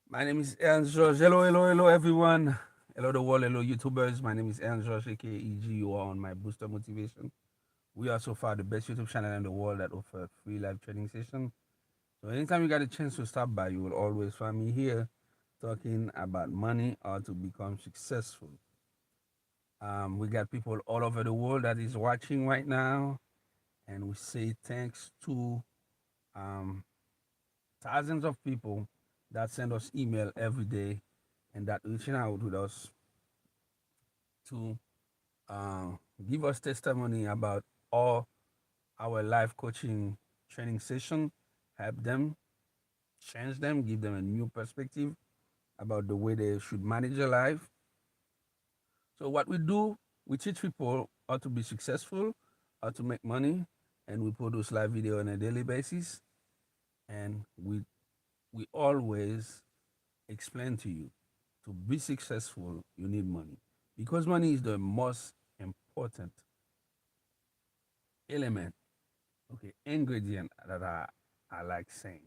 My name is Ernst George. Hello, hello, hello, everyone. Hello, the world. Hello, YouTubers. My name is Ernst George, aka EG. You are on my Booster Motivation. We are so far the best YouTube channel in the world that offer free live training session. So anytime you got a chance to stop by, you will always find me here talking about money or to become successful. We got people all over the world that is watching right now, and we say thanks to um, thousands of people that send us email every day and that reaching out with us to uh, give us testimony about all our life coaching training session, help them, change them, give them a new perspective about the way they should manage their life. So what we do, we teach people how to be successful, how to make money, and we produce live video on a daily basis. And we always explain to you to be successful, you need money because money is the most important element, okay, ingredient that I like saying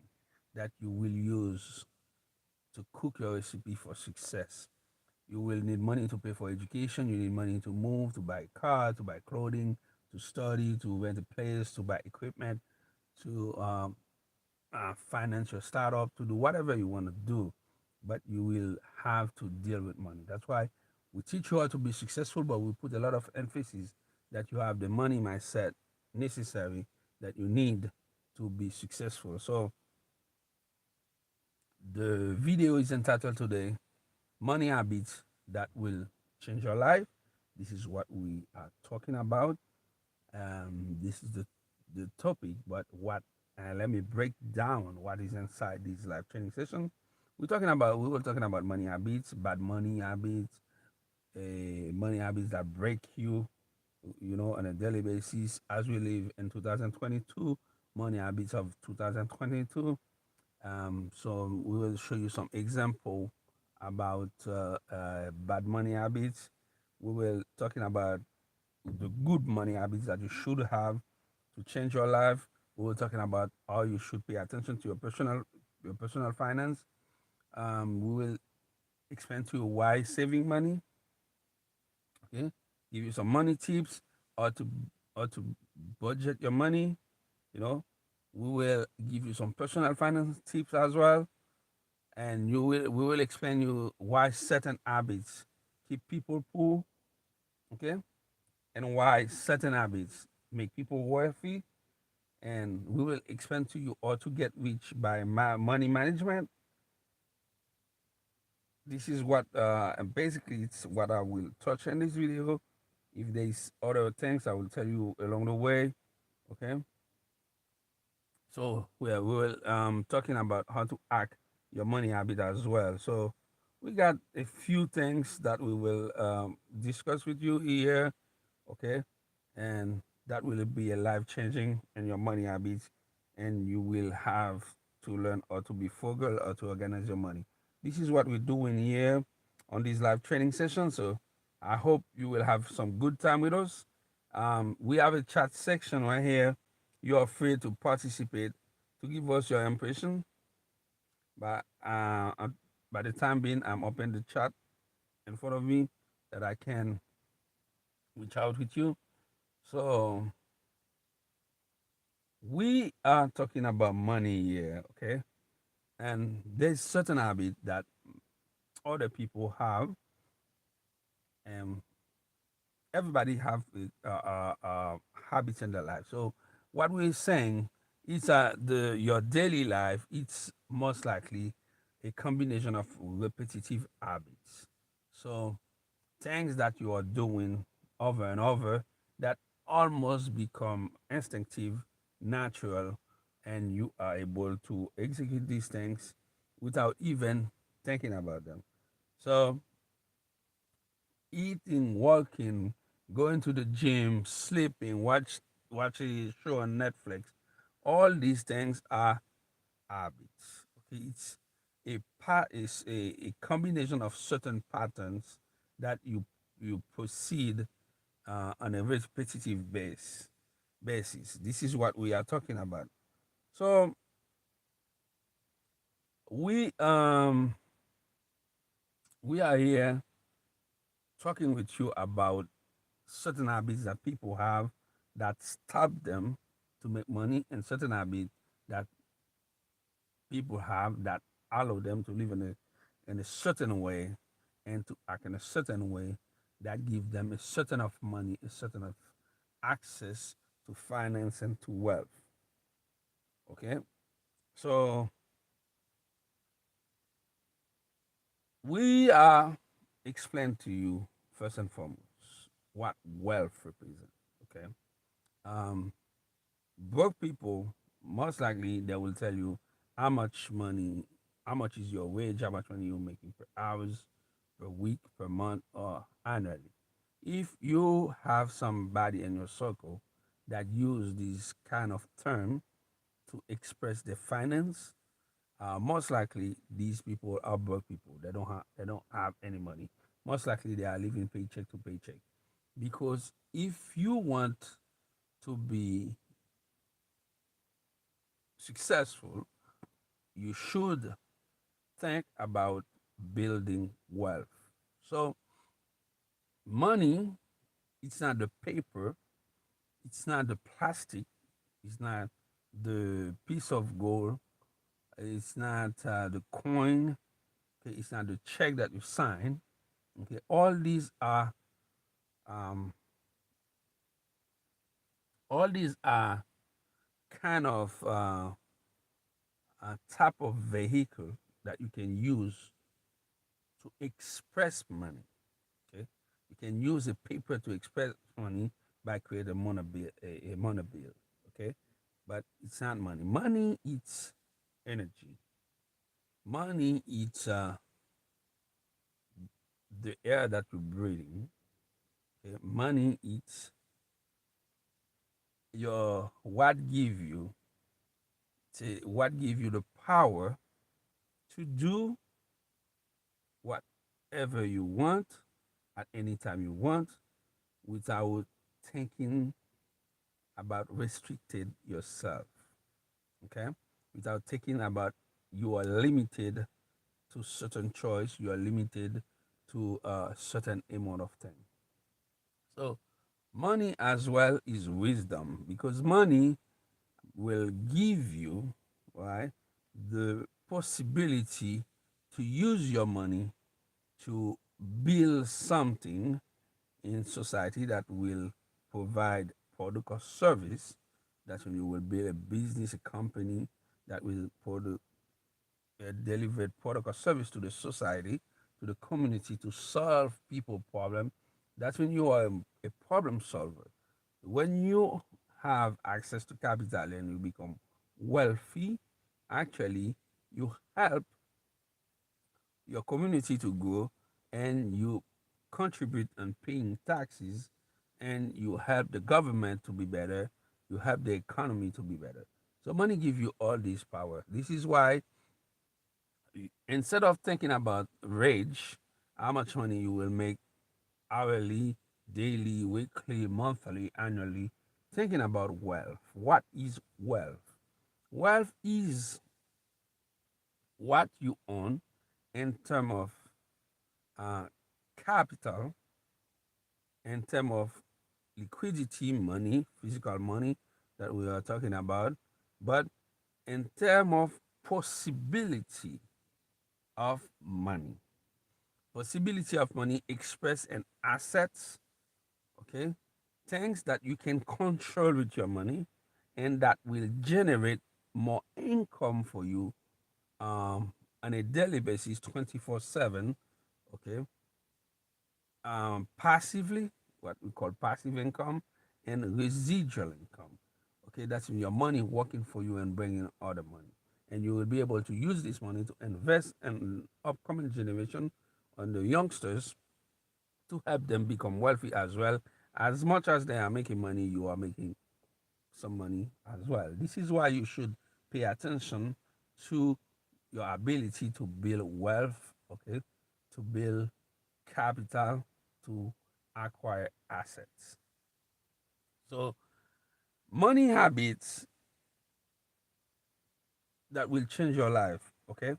that you will use to cook your recipe for success. You will need money to pay for education. You need money to move, to buy a car, to buy clothing, to study, to rent a place, to buy equipment, to finance your startup, to do whatever you want to do. But you will have to deal with money. That's why we teach you how to be successful, but we put a lot of emphasis that you have the money mindset necessary that you need to be successful. So the video is entitled today Money Habits That Will Change Your Life. This is what we are talking about. This is the topic, but what let me break down what is inside this live training session. We were talking about money habits, bad money habits that break you, on a daily basis as we live in 2022, money habits of 2022. So we will show you some example about bad money habits. We will talking about the good money habits that you should have to change your life. We were talking about how you should pay attention to your personal finance. We will explain to you why saving money. Okay, give you some money tips, or to budget your money. You know, we will give you some personal finance tips as well, and we will explain you why certain habits keep people poor. Okay, and why certain habits make people wealthy, and we will explain to you how to get rich by money management. This is what basically it's what I will touch in this video. If there's other things, I will tell you along the way. Okay. So we will talking about how to hack your money habit as well. So we got a few things that we will discuss with you here. Okay, and that will be a life changing in your money habits, and you will have to learn how to be frugal or to organize your money. This is what we're doing here on this live training session. So I hope you will have some good time with us. We have a chat section right here. You are free to participate, to give us your impression. But by the time being, I'm open the chat in front of me that I can reach out with you. So we are talking about money here, okay? And there's certain habit that other people have, and everybody have habits in their life. So what we're saying is the your daily life. It's most likely a combination of repetitive habits. So things that you are doing over and over that almost become instinctive, natural, and you are able to execute these things without even thinking about them. So, eating, walking, going to the gym, sleeping, watch a show on Netflix, all these things are habits. Okay, it's a combination of certain patterns that you proceed on a repetitive basis. This is what we are talking about. So we We are here talking with you about certain habits that people have that stop them to make money, and certain habits that people have that allow them to live in a certain way and to act in a certain way that give them a certain of money, a certain of access to finance and to wealth. Okay, so we are explain to you first and foremost what wealth represents. Okay, um, broke people most likely they will tell you how much money, how much is your wage, how much money you're making per hours, per week, per month, or annually. If you have somebody in your circle that use this kind of term to express their finance, most likely these people are broke people. They don't have any money. Most likely they are living paycheck to paycheck. Because if you want to be successful, you should think about building wealth. So money, it's not the paper, it's not the plastic, it's not the piece of gold, it's not the coin, okay, it's not the check that you sign. Okay, um, all these are kind of a type of vehicle that you can use to express money. Okay, you can use a paper to express money by creating a money bill, a money bill. Okay, but it's not money. Money it's energy. Money it's the air that we're breathing. Okay? Money it's your what give you the power to do whatever you want at any time you want without thinking about restricted yourself. Okay, without thinking about you are limited to certain choice, you are limited to a certain amount of thing. So money as well is wisdom because money will give you, right, the possibility to use your money to build something in society that will provide product or service. That's when you will build a business, a company that will deliver product or service to the society, to the community to solve people problem. That's when you are a problem solver. When you have access to capital and you become wealthy, actually you help your community to grow and you contribute on paying taxes and you help the government to be better, you help the economy to be better. So money gives you all this power. This is why instead of thinking about wage, how much money you will make hourly, daily, weekly, monthly, annually, thinking about wealth. What is wealth? Wealth is what you own in terms of uh, capital, in terms of liquidity, money, physical money that we are talking about, but in terms of possibility of money. Possibility of money expressed in assets, okay? Things that you can control with your money and that will generate more income for you on a daily basis 24/7, okay? Passively, what we call passive income, and residual income. Okay, that's your money working for you and bringing other money. And you will be able to use this money to invest in upcoming generation and the youngsters to help them become wealthy as well. As much as they are making money, you are making some money as well. This is why you should pay attention to your ability to build wealth, okay, to build capital, to acquire assets. So, money habits that will change your life, okay?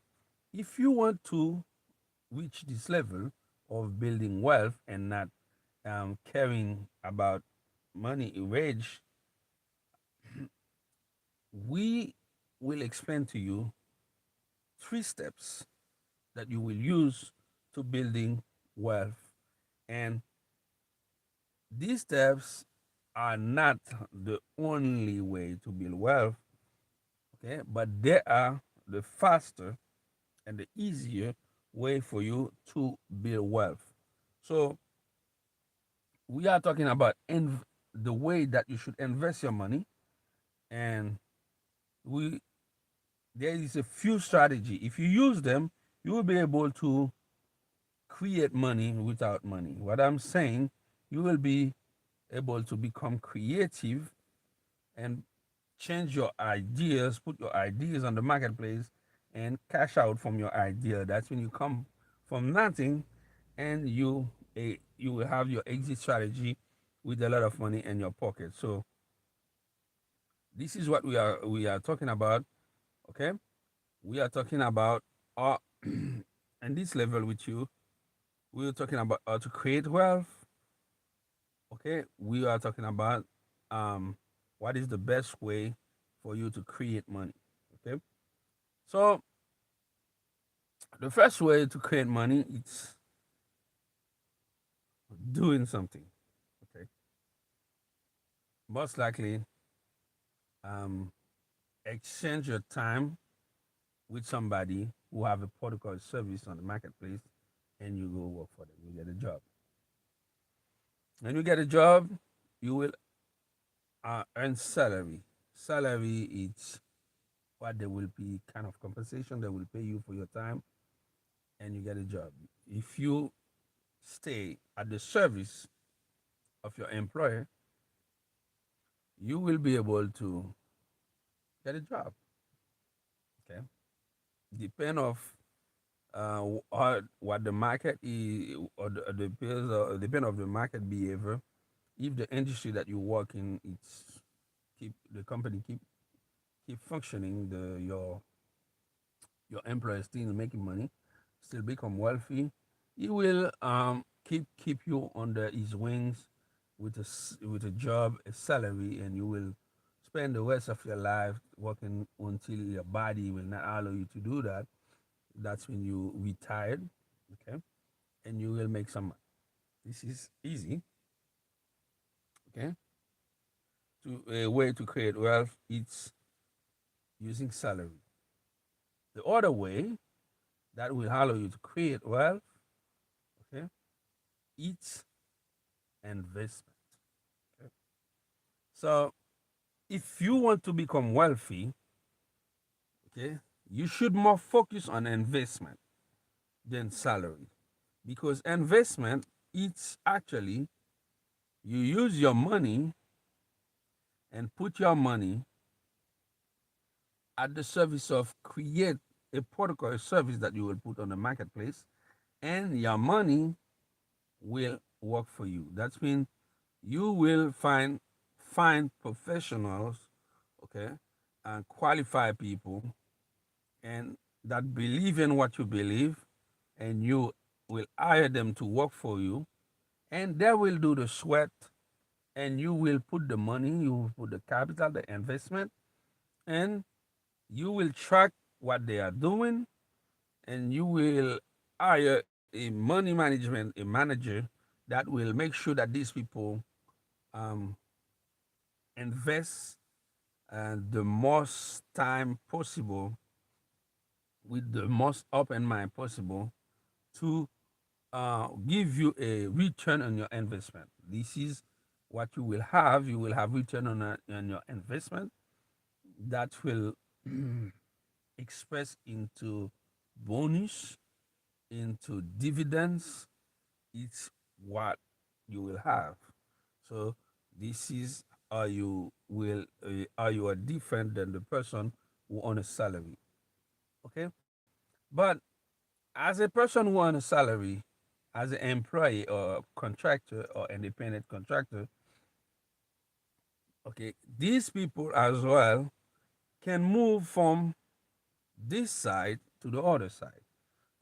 If you want to reach this level of building wealth and not caring about money wage, we will explain to you 3 steps that you will use to building wealth. And these steps are not the only way to build wealth, okay? But they are the faster and the easier way for you to build wealth. So we are talking about the way that you should invest your money, and we there is a few strategy. If you use them, you will be able to create money without money. What I'm saying, you will be able to become creative and change your ideas, put your ideas on the marketplace, and cash out from your idea. That's when you come from nothing, and you will have your exit strategy with a lot of money in your pocket. So this is what we are talking about. Okay, we are talking about and this level with you. We are talking about how to create wealth. Okay, we are talking about um, what is the best way for you to create money. Okay, so the first way to create money is doing something. Okay, most likely, um, exchange your time with somebody who have a protocol service on the marketplace, and you go work for them. You get a job. When you get a job, you will earn salary. Salary is what they will be kind of compensation they will pay you for your time, and you get a job. If you stay at the service of your employer, you will be able to get a job. Okay, depend of what the market is, or the bills, or depend of the market behavior. If the industry that you work in, it's keep the company keep functioning, your employer still making money, still become wealthy, he will keep you under his wings with with a job, a salary, and you will spend the rest of your life working until your body will not allow you to do that. That's when you retired, okay, and you will make some money. This is easy, okay. To a way to create wealth, it's using salary. The other way that will allow you to create wealth, okay, it's investment. Okay? So if you want to become wealthy, okay, you should more focus on investment than salary, because investment, it's actually you use your money and put your money at the service of create a product or a service that you will put on the marketplace, and your money will work for you. That means you will find professionals, okay, and qualified people, and that believe in what you believe, and you will hire them to work for you, and they will do the sweat, and you will put the money, you will put the capital, the investment, and you will track what they are doing, and you will hire a money management, a manager that will make sure that these people um, invest the most time possible with the most open mind possible to give you a return on your investment. This is what you will have. You will have return on your investment that will express into bonus, into dividends. It's what you will have. So this is how you are different than the person who on a salary. Okay, but as a person who on a salary, as an employee or contractor or independent contractor, okay, these people as well can move from this side to the other side.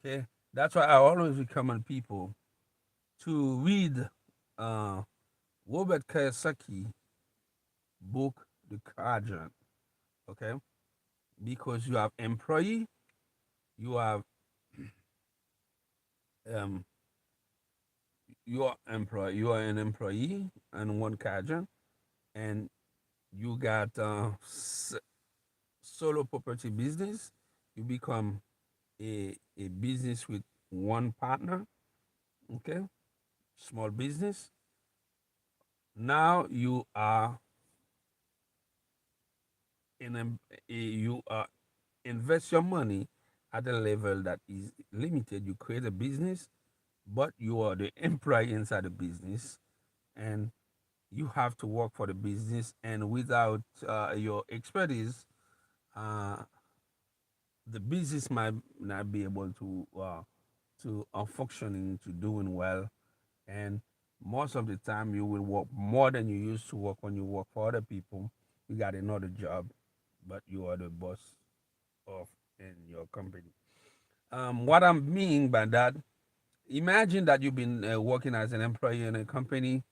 Okay, That's why I always recommend people to read uh, Robert Kiyosaki book, The Quadrant. Okay, because you have employee, you have um, you are an employee and one quadrant, and you got solo property business. You become a business with one partner. Okay, small business. Now you are in you are invest your money at a level that is limited. You create a business, but you are the employee inside the business, and you have to work for the business. And without your expertise, uh, the business might not be able to functioning, to doing well. And most of the time, you will work more than you used to work when you work for other people. You got another job, but you are the boss of in your company. What I'm meaning by that, imagine that you've been working as an employee in a company.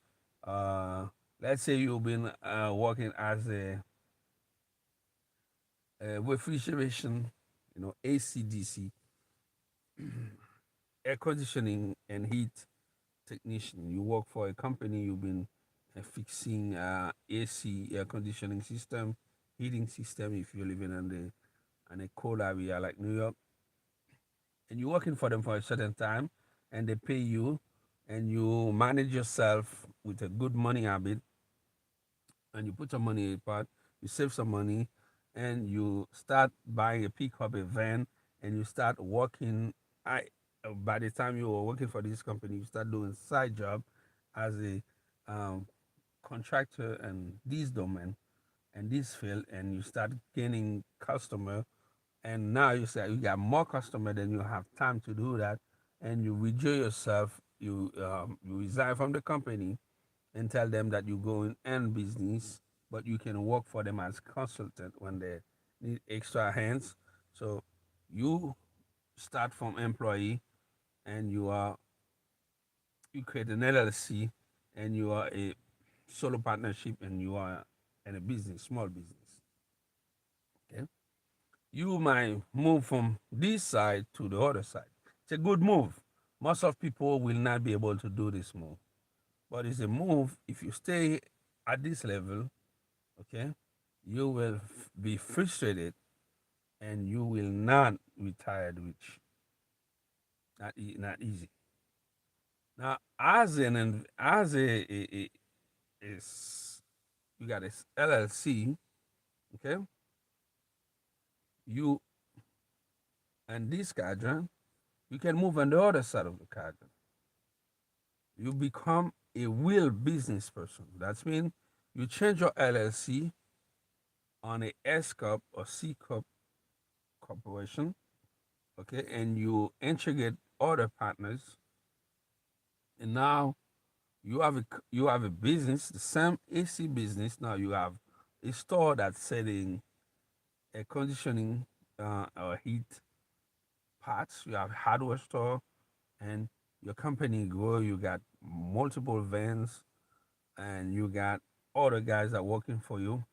Uh, let's say you've been working as a refrigeration, ACDC, air conditioning and heat technician. You work for a company. You've been fixing AC, air conditioning system, heating system. If you're living in a cold area like New York, and you're working for them for a certain time, and they pay you, and you manage yourself with a good money habit, and you put some money apart, you save some money, and you start buying a pickup, a van, and you start working. I By the time you were working for this company, you start doing side job as a um, contractor and this domain and this field, and you start gaining customer, and now you say you got more customer than you have time to do that, and you withdraw yourself, you resign from the company and tell them that you go in end business, but you can work for them as consultant when they need extra hands. So you start from employee, and you create an LLC, and you are a solo partnership, and you are in a business, small business. Okay, you might move from this side to the other side. It's a good move. Most of people will not be able to do this move, but it's a move. If you stay at this level, okay, you will be frustrated, and you will not retire rich. Not easy. Now, as a is you got this LLC, okay? You and this cadre, you can move on the other side of the cadre. You become a real business person. That means you change your LLC on a S corp or C corp corporation, okay, and you integrate other partners, and now you have a business, the same AC business. Now you have a store that's selling air conditioning or heat parts. You have hardware store, and your company grow. You got multiple vans, and you got other guys that are working for you,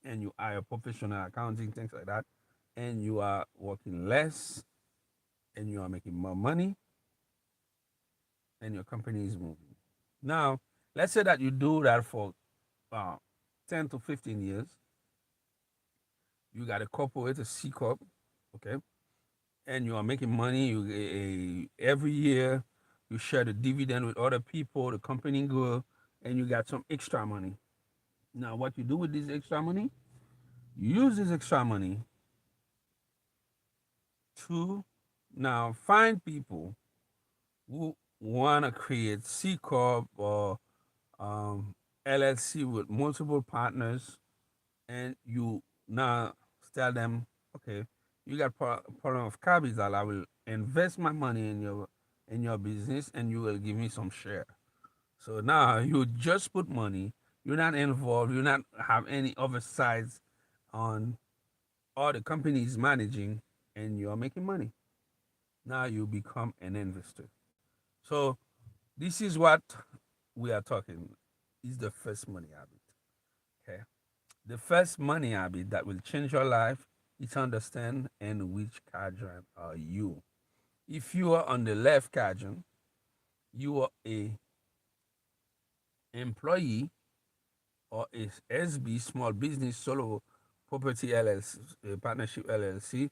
and you hire professional accounting, things like that, and you are working less, and you are making more money, and your company is moving. Now, let's say that you do that for uh, 10 to 15 years. You got a corporate, a C corp, okay, and you are making money. Every year you share the dividend with other people. The company grow, and you got some extra money. Now, what you do with this extra money? You use this extra money to now find people who want to create C corp or um, LLC with multiple partners, and you now tell them, okay, you got problem of capital. I will invest my money in your business, and you will give me some share. So now you just put money. You're not involved. You not have any oversight on all the companies managing, and you're making money. Now you become an investor. So this is what we are talking is the first money habit. Okay. The first money habit that will change your life is understand and which quadrant are you. If you are on the left quadrant, you are a employee or a SB, small business solo property LLC, partnership LLC.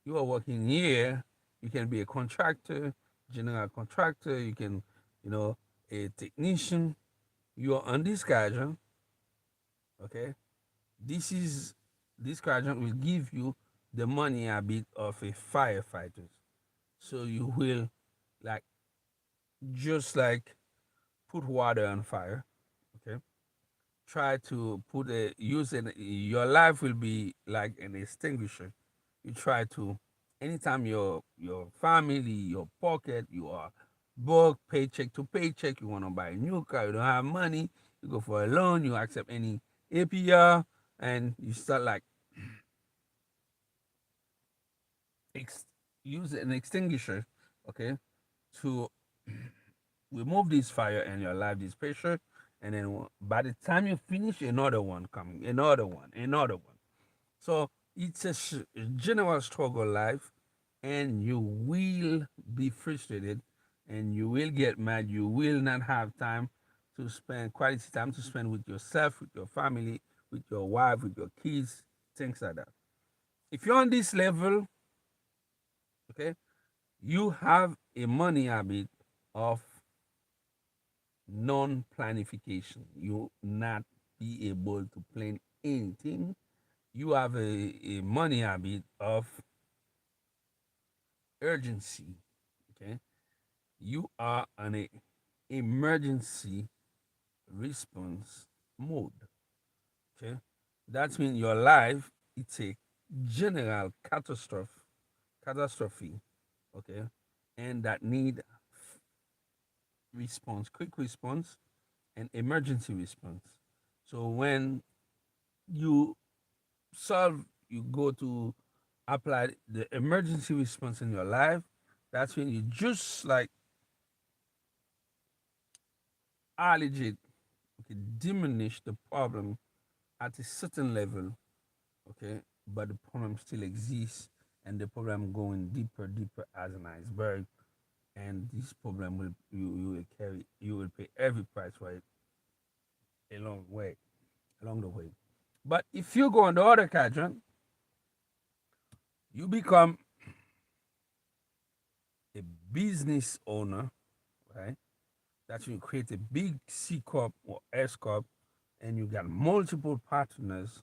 You are working here. You can be a contractor, general contractor. You can, you know, a technician. You are on this quadrant. Okay, this is this quadrant will give you the money habit of a firefighter. So you will like just like put water on fire. Okay, try to put a use it. Your life will be like an extinguisher. You try to anytime your family, your pocket, you are broke, paycheck to paycheck. You want to buy a new car, you don't have money. You go for a loan. You accept any APR, and you start like ex- use an extinguisher, okay, to remove this fire in your life, this pressure, and then by the time you finish, another one coming, another one, another one. So it's a general struggle life, and you will be frustrated, and you will get mad. You will not have time to spend quality time to spend with yourself, with your family, with your wife, with your kids, things like that. If you're on this level, okay, you have a money habit of non-planification. You not be able to plan anything. You have a money habit of urgency. Okay, you are on a emergency response mode. Okay, that means your life it's a general catastrophe. Okay, and that need response, quick response, and emergency response. So when you solve, you go to apply the emergency response in your life. That's when you just like alleviate, okay, diminish the problem at a certain level, okay, but the problem still exists, and the problem going deeper, deeper as an iceberg, and this problem will you will carry, you will pay every price for it along way, along the way. But if you go on the other quadrant, you become a business owner, right? That you create a big C corp or S corp, and you got multiple partners,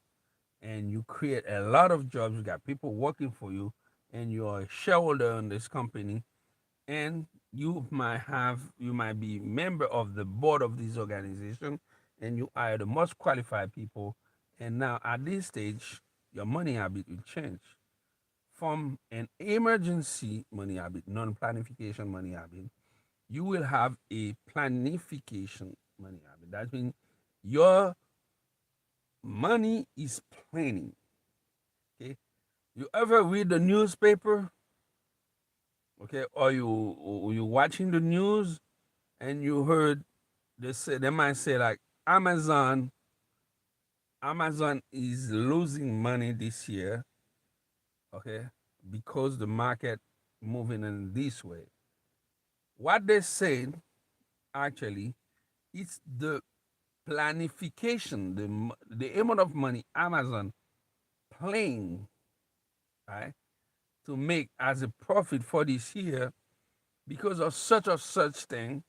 and you create a lot of jobs. You got people working for you, and you're a shareholder in this company, and you might be member of the board of this organization, and you hire the most qualified people. And now at this stage, your money habit will change from an emergency money habit, non-planification money habit. You will have a planification money habit. That means your money is planning. Okay, you ever read the newspaper? Okay, or you watching the news, and you heard they might say like Amazon is losing money this year, okay, because the market moving in this way. What they said actually, it's the planification, the amount of money Amazon playing, right, to make as a profit for this year because of such or such thing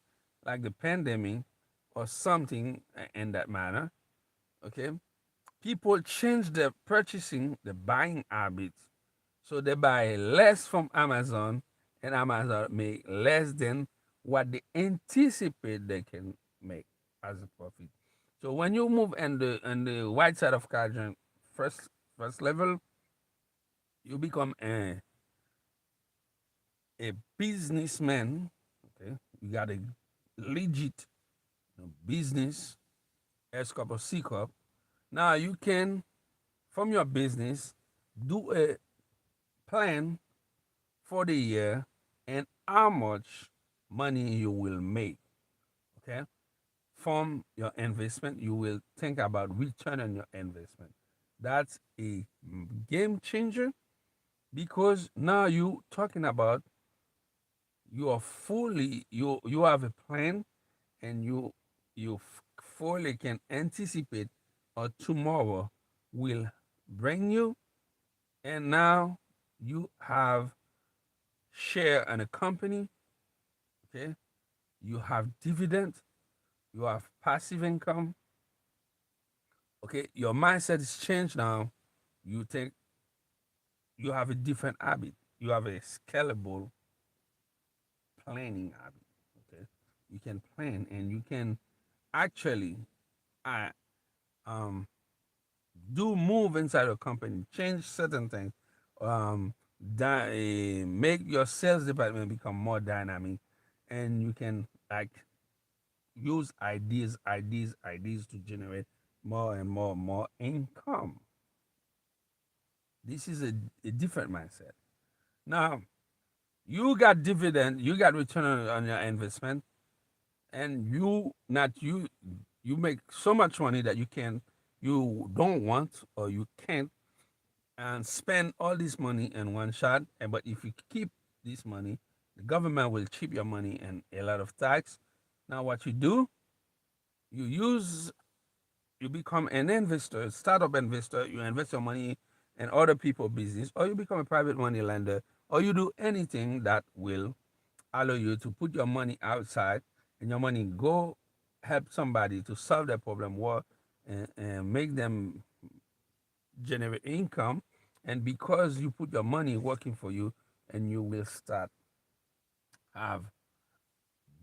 like the pandemic or something in that manner. Okay, people change their purchasing, the buying habits, so they buy less from Amazon, and Amazon make less than what they anticipate they can make as a profit. So when you move in the white side of quadrant, first first level, you become a businessman. Okay, you got a legit, business, S corp or C corp. Now you can from your business do a plan for the year and how much money you will make. Okay, from your investment, you will think about return on your investment. That's a game changer because now you talking about you are fully you have a plan and you fully can anticipate or tomorrow will bring you, and now you have share in a company. Okay, you have dividend, you have passive income. Okay, your mindset is changed now. You think you have a different habit, you have a scalable planning habit. Okay, you can plan and you can actually uh, um do move inside a company, change certain things, make your sales department become more dynamic, and you can like use ideas to generate more and more income. This is a different mindset. Now you got dividend, you got return on your investment, and you make so much money that you don't want or you can't and spend all this money in one shot. And but if you keep this money, the government will chip your money and a lot of tax. Now what you do, you use you become an investor, a startup investor. You invest your money in other people's business, or you become a private money lender, or you do anything that will allow you to put your money outside and your money go help somebody to solve their problem, work and make them generate income. And because you put your money working for you, and you will start have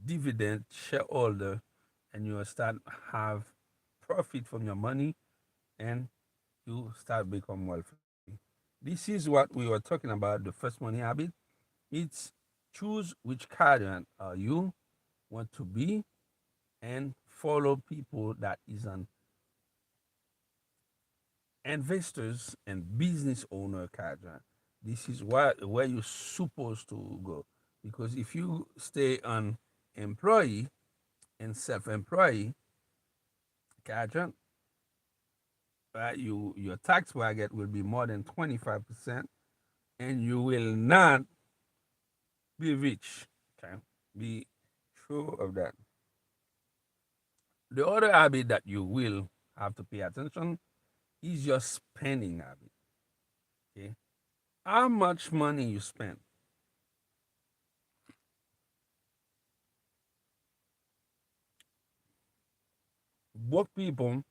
dividend shareholder, and you will start have profit from your money, and you start become wealthy. This is what we were talking about, the first money habit. It's choose which quadrant you want to be and follow people that is an investors and business owner quadrant. This is where you're supposed to go. Because if you stay on employee and self-employee quadrant, your tax bracket will be more than 25%, and you will not be rich. Okay, be sure of that. The other habit that you will have to pay attention is your spending habit. Okay, how much money you spend. Work people,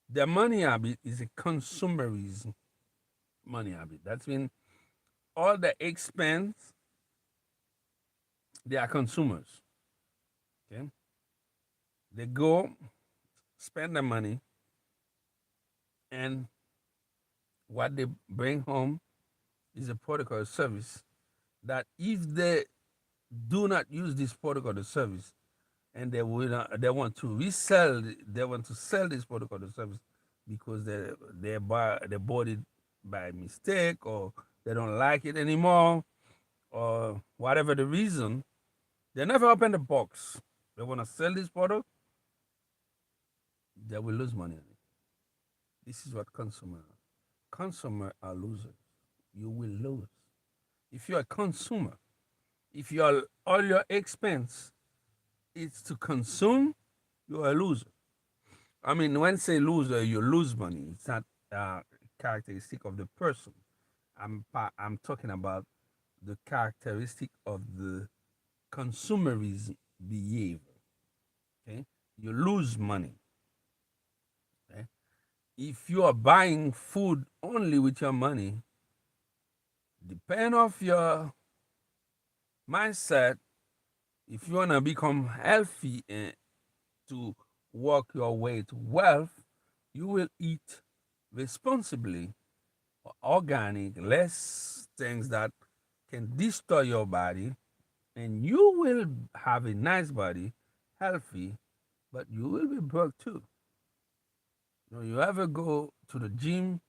their money habit is a consumerism money habit. That's when all the expense, they are consumers. Okay, they go spend the money, and what they bring home is a product or service that if they do not use this product or the service, and they want to resell, they want to sell this product or the service because they bought it by mistake, or they don't like it anymore, or whatever the reason, they never open the box. They want to sell this product, they will lose money on it. This is what consumer are losers. You will lose if you're a consumer. If your all your expense is to consume, you're a loser. I mean, when say loser, you lose money. It's not characteristic of the person. I'm talking about the characteristic of the consumerism behavior. Okay, you lose money. Okay, if you are buying food only with your money, depend of your mindset. If you wanna become healthy and to work your way to wealth, you will eat responsibly, organic, less things that can destroy your body, and you will have a nice body, healthy, but you will be broke too. You ever go to the gym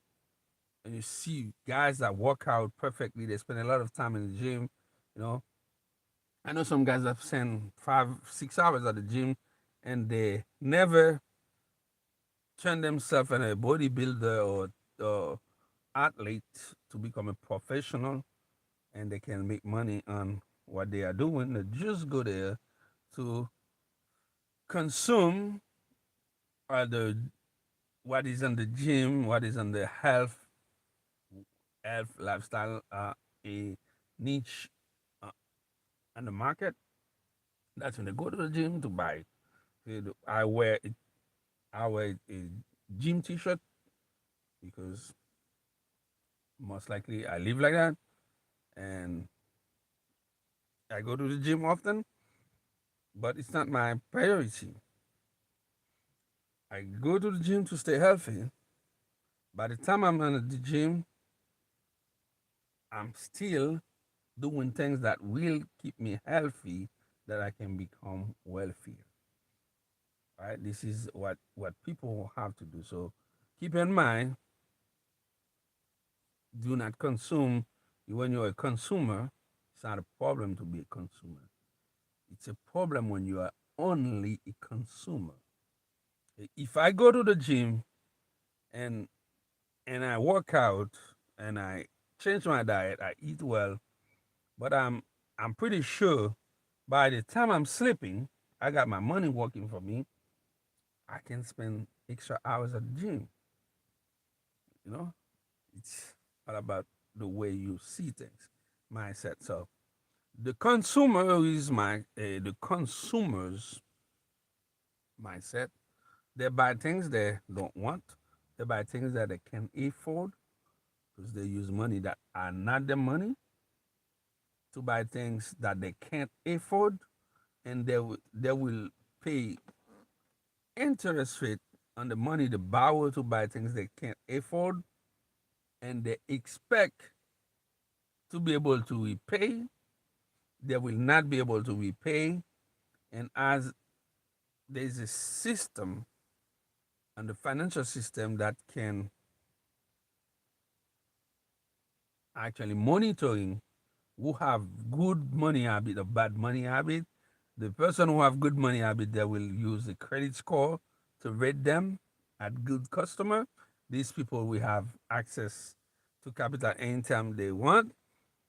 and you see guys that work out perfectly, they spend a lot of time in the gym, You know, I know some guys have spent 5, 6 hours at the gym, and they never turn themselves into a bodybuilder or athlete to become a professional, and they can make money on what they are doing. They just go there to consume the what is in the gym, what is in the health lifestyle, a niche uh, on the market. That's when they go to the gym to buy it. I wear it. I wear a gym T-shirt because most likely I live like that, and I go to the gym often, but it's not my priority. I go to the gym to stay healthy. By the time I'm in the gym, I'm still doing things that will keep me healthy, that I can become wealthier. Right? This is what people have to do. So keep in mind, do not consume. When you're a consumer, it's not a problem to be a consumer. It's a problem when you are only a consumer. If I go to the gym and I work out and I change my diet, I eat well, but I'm pretty sure by the time I'm sleeping, I got my money working for me. I can spend extra hours at the gym. You know, it's all about the way you see things, mindset. So the consumer is the consumer's mindset. They buy things they don't want. They buy things that they can afford because they use money that are not their money to buy things that they can't afford, and they will pay interest rate on the money they borrow to buy things they can't afford, and they expect to be able to repay. They will not be able to repay, and as there's a system and the financial system that can actually monitoring who have good money habit or bad money habit. The person who have good money habit, they will use the credit score to rate them at good customer. These people will have access to capital anytime they want,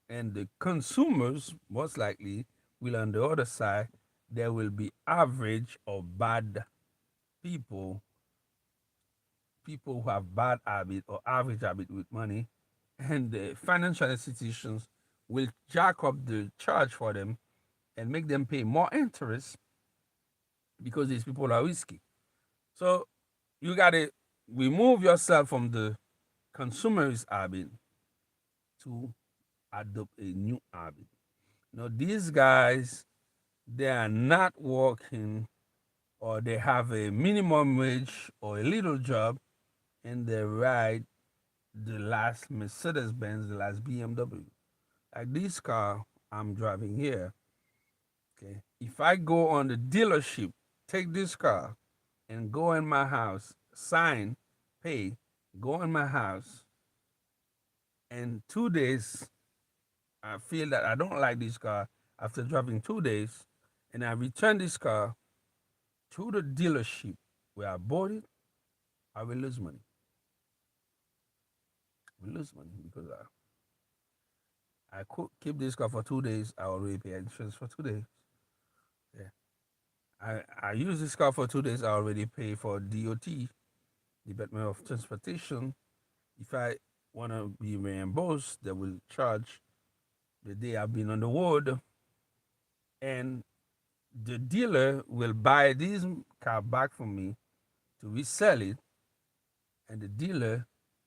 and the consumers most likely will on the other side. There will be average or bad people, people who have bad habit or average habit with money, and the financial institutions will jack up the charge for them and make them pay more interest because these people are risky. So you gotta remove yourself from the consumerist habit to adopt a new habit. These guys, they are not working, or they have a minimum wage or a little job, and they ride the last Mercedes Benz, the last BMW. Like this car I'm driving here, okay? If I go on the dealership, take this car, and go in my house, sign, pay, go in my house, and 2 days, I feel that I don't like this car after driving 2 days, and I return this car to the dealership where I bought it, I will lose money. I will lose money because I could keep this car for 2 days. I already pay insurance for 2 days. Yeah. I use this car for 2 days. I already pay for DOT, Department of Transportation. If I want to be reimbursed, they will charge the day I've been on the road, and the dealer will buy this car back from me to resell it, and the dealer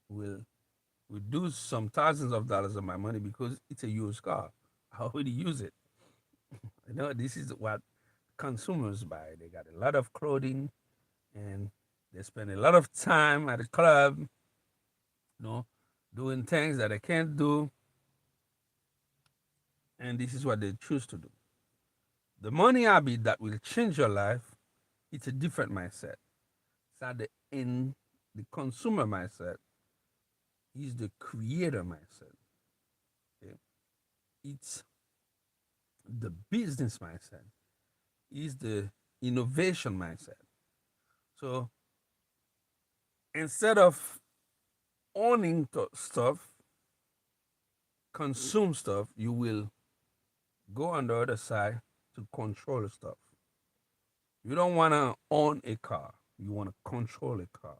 will reduce some thousands of dollars of my money because it's a used car. I already use it. This is what consumers buy. They got a lot of clothing, and they spend a lot of time at the club, doing things that they can't do, and this is what they choose to do. The money habit that will change your life, it's a different mindset. It's not the consumer mindset, it's the creator mindset. Okay? It's The business mindset is the innovation mindset. So instead of owning stuff, consume stuff, you will go on the other side to control stuff. You don't want to own a car. You want to control a car.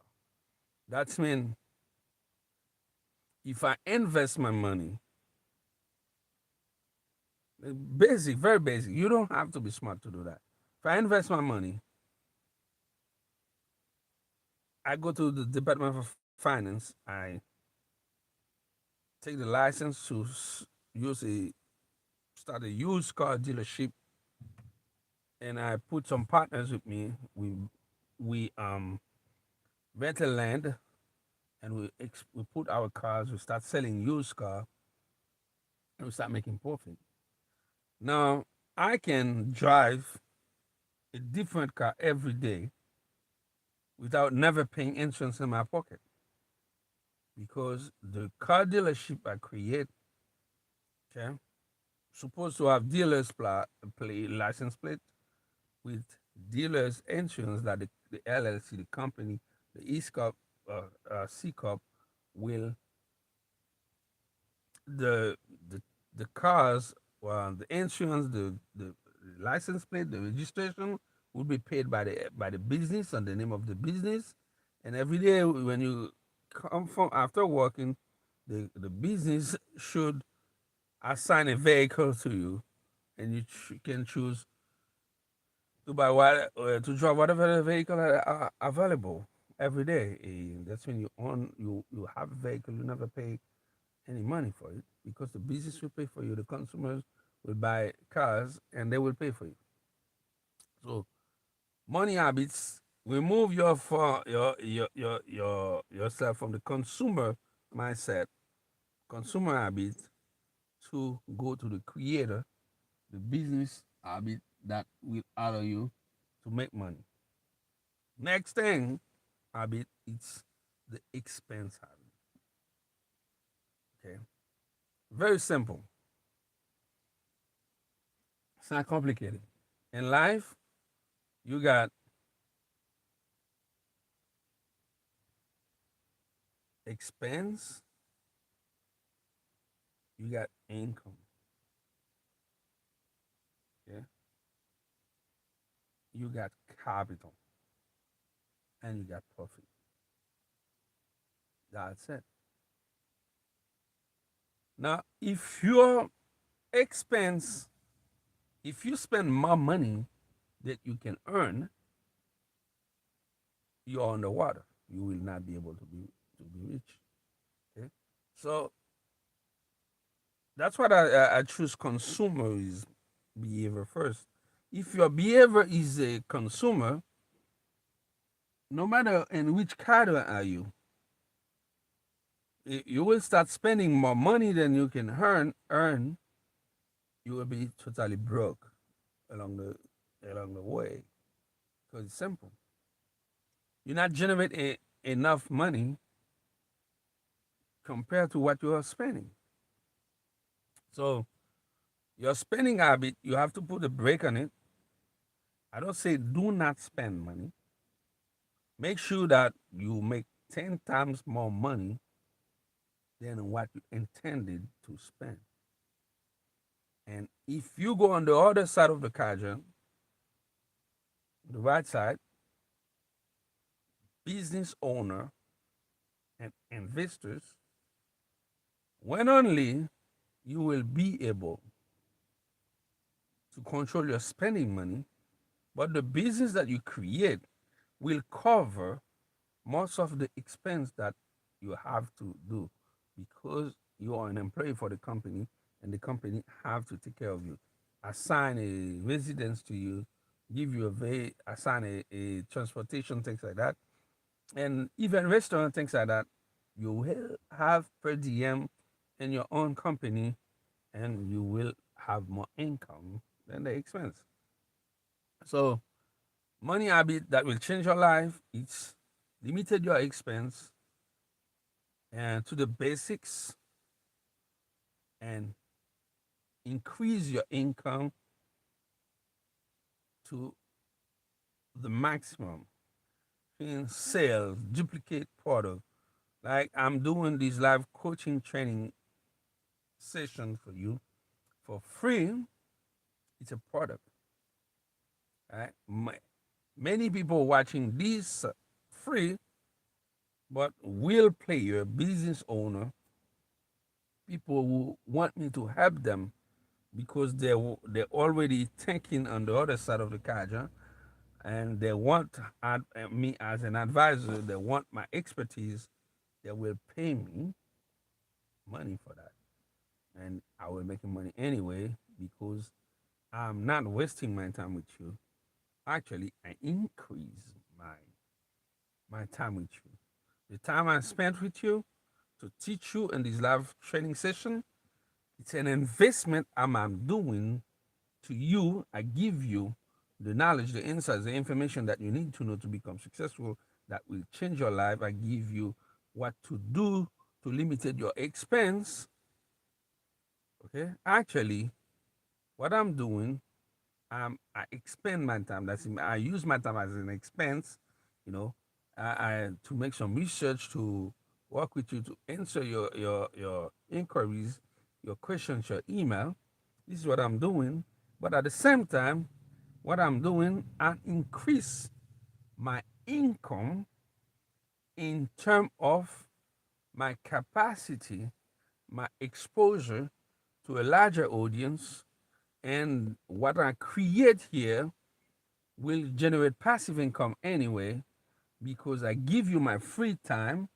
That's mean if I invest my money, basic, very basic. You don't have to be smart to do that. If I invest my money, I go to the Department of Finance. I take the license to use a start a used car dealership, and I put some partners with me. We rent a land, and we put our cars. We start selling used car, and we start making profit. Now I can drive a different car every day without never paying insurance in my pocket because the car dealership I create, okay, supposed to have dealers play license plate with dealers insurance that the LLC, the company, the East Cup, C Cup will the the the cars, the insurance, the license plate, the registration will be paid by the business on the name of the business, and every day when you come from after working, the business should assign a vehicle to you, and you can choose to buy to drive whatever vehicle are available every day. That's when you own you have a vehicle, you never pay any money for it because the business will pay for you. The consumers will buy cars and they will pay for you. So money habits remove yourself from the consumer mindset, consumer habit to go to the creator, the business habit that will allow you to make money. Next thing habit it's the expense habit. Okay, very simple. It's not complicated. In life, you got expense, you got income. Yeah, you got capital, and you got profit. That's it. Now, if your expense, if you spend more money that you can earn, you're underwater. You will not be able to be rich. Okay, so that's what I choose consumer is behavior first. If your behavior is a consumer, no matter in which category are you, you will start spending more money than you can earn. You will be totally broke along the way because it's simple. You're not generating enough money compared to what you are spending. So your spending habit, you have to put a break on it. I don't say do not spend money. Make sure that you make 10 times more money than what you intended to spend. And if you go on the other side of the quadrant, the right side, business owner and investors, when only you will be able to control your spending money, but the business that you create will cover most of the expense that you have to do because you are an employee for the company and the company have to take care of you, assign a residence to you, give you assign a transportation, things like that, and even restaurant, things like that. You will have per diem in your own company, and you will have more income than the expense. So money habit that will change your life. It's limited your expense and to the basics and increase your income to the maximum in sales, duplicate product. Like I'm doing this live coaching training session for you for free. It's a product. Right? Many people watching this free, but will player, business owner, people who want me to help them because they're already thinking on the other side of the cadre, and they want me as an advisor. They want my expertise. They will pay me money for that, and I will make money anyway because I'm not wasting my time with you. Actually, I increase my time with you. The time I spent with you to teach you in this live training session, it's an investment I'm doing to you. I give you the knowledge, the insights, the information that you need to know to become successful that will change your life. I give you what to do to limit your expense. Okay. Actually, what I'm doing, I expend my time. I use my time as an expense, you know, I to make some research to work with you to answer your inquiries, your questions, your email. This is what I'm doing. But at the same time, what I'm doing, I increase my income in terms of my capacity, my exposure to a larger audience, and what I create here will generate passive income anyway because I give you my free time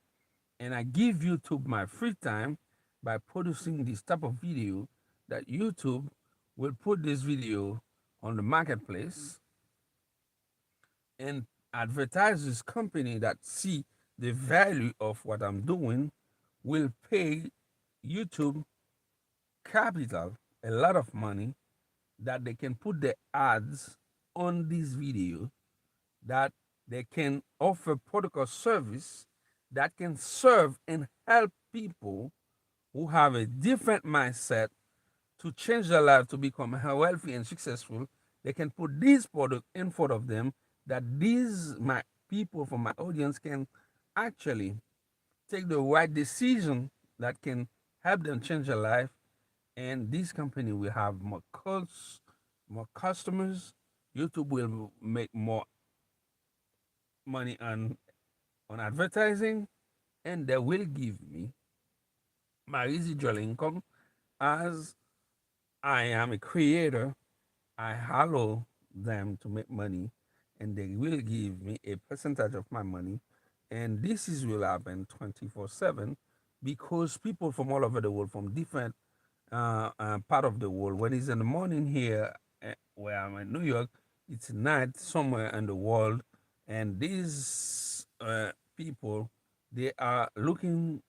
and I give YouTube my free time by producing this type of video that YouTube will put this video on the marketplace, and advertisers company that see the value of what I'm doing will pay YouTube capital, a lot of money, that they can put the ads on this video, that they can offer protocol service that can serve and help people who have a different mindset to change their life to become wealthy and successful. They can put this product in front of them that these my people from my audience can actually take the right decision that can help them change their life, and this company will have more calls, more customers. YouTube will make more money on advertising, and they will give me my residual income as I am a creator. I allow them to make money, and they will give me a percentage of my money. And this is will happen 24/7 because people from all over the world, from different part of the world, when it's in the morning here where I'm in New York, it's night somewhere in the world, and these people, they are looking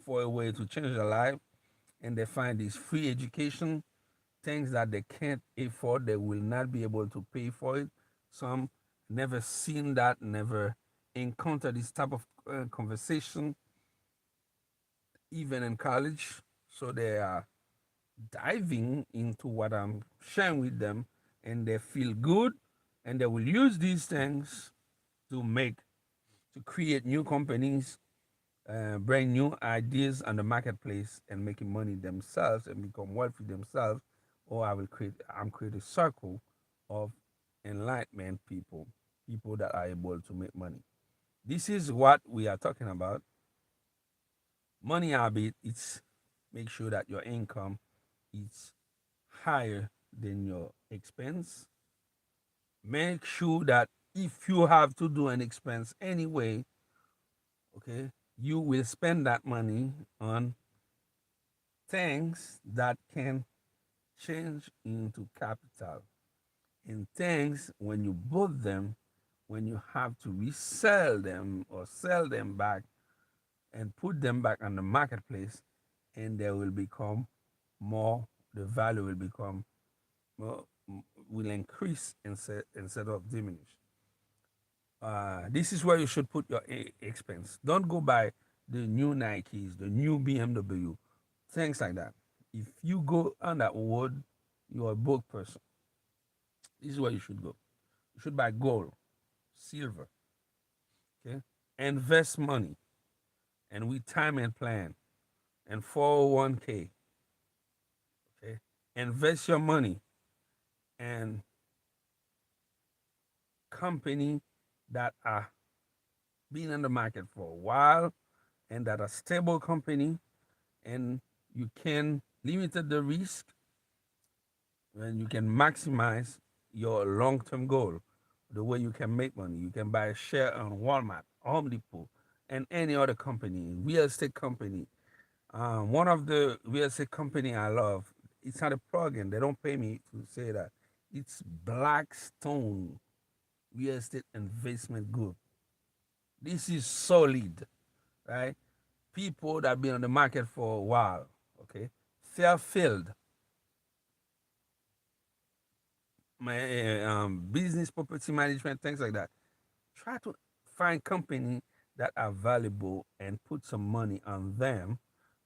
for a way to change their life, and they find this free education, things that they can't afford, they will not be able to pay for it. Some never seen that, never encountered this type of conversation, even in college. So they are diving into what I'm sharing with them, and they feel good, and they will use these things to create new companies, bring new ideas on the marketplace, and making money themselves and become wealthy themselves. Or I'm create a circle of enlightenment people, people that are able to make money. This is what we are talking about. Money habit. It's make sure that your income is higher than your expense. Make sure that if you have to do an expense anyway, okay, you will spend that money on things that can change into capital. And things, when you bought them, when you have to resell them or sell them back and put them back on the marketplace, and they will become more, the value will become more, will increase instead of diminish. This is where you should put your expense. Don't go buy the new Nikes, the new BMW, things like that. If you go on that road, you're a broke person. This is where you should go. You should buy gold, silver, okay? Invest money and retirement plan and 401k, okay? Invest your money and company that are been in the market for a while and that are stable company, and you can limit the risk and you can maximize your long-term goal. The way you can make money, you can buy a share on Walmart, Home Depot, and any other company, real estate company. One of the real estate company I love, it's not a plugin. They don't pay me to say that. It's Blackstone Real Estate Investment Group. This is solid, right? People that been on the market for a while, okay? Fairfield, business property management, things like that. Try to find company that are valuable and put some money on them,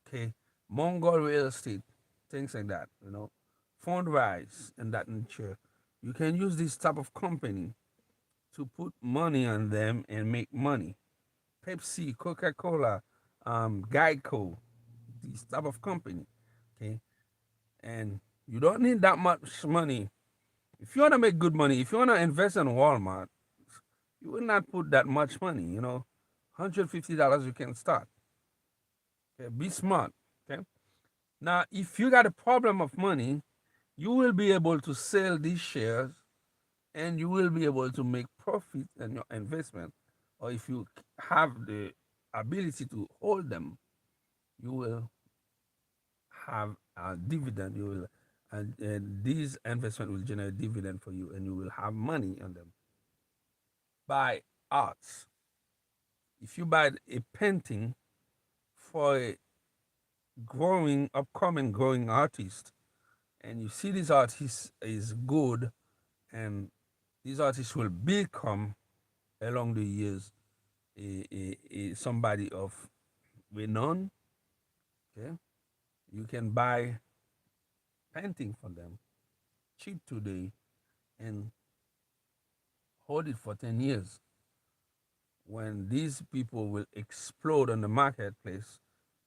okay? Mongol real estate, things like that, Fundrise and that nature. You can use this type of company to put money on them and make money. Pepsi, Coca-Cola, Geico, this type of company, okay? And you don't need that much money. If you want to make good money, if you want to invest in Walmart, you will not put that much money, $150 you can start. Okay? Be smart. Okay. Now, if you got a problem of money, you will be able to sell these shares and you will be able to make profit in your investment. Or if you have the ability to hold them, you will have a dividend. You will, and these investment will generate dividend for you, and you will have money on them. Buy arts. If you buy a painting for a upcoming growing artist, and you see this artist is good, and this artist will become along the years somebody of renown. Okay, you can buy painting from them cheap today and hold it for 10 years. When these people will explode on the marketplace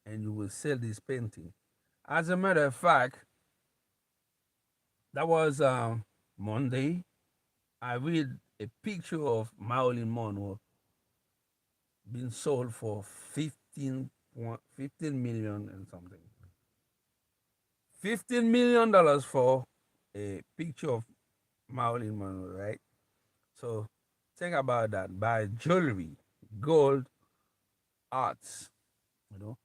and you will sell this painting. As a matter of fact, that was Monday. I read a picture of Marilyn Monroe being sold for 15 million and something. $15 million for a picture of Marilyn Monroe, right? So think about that. Buy jewelry, gold, arts, you know,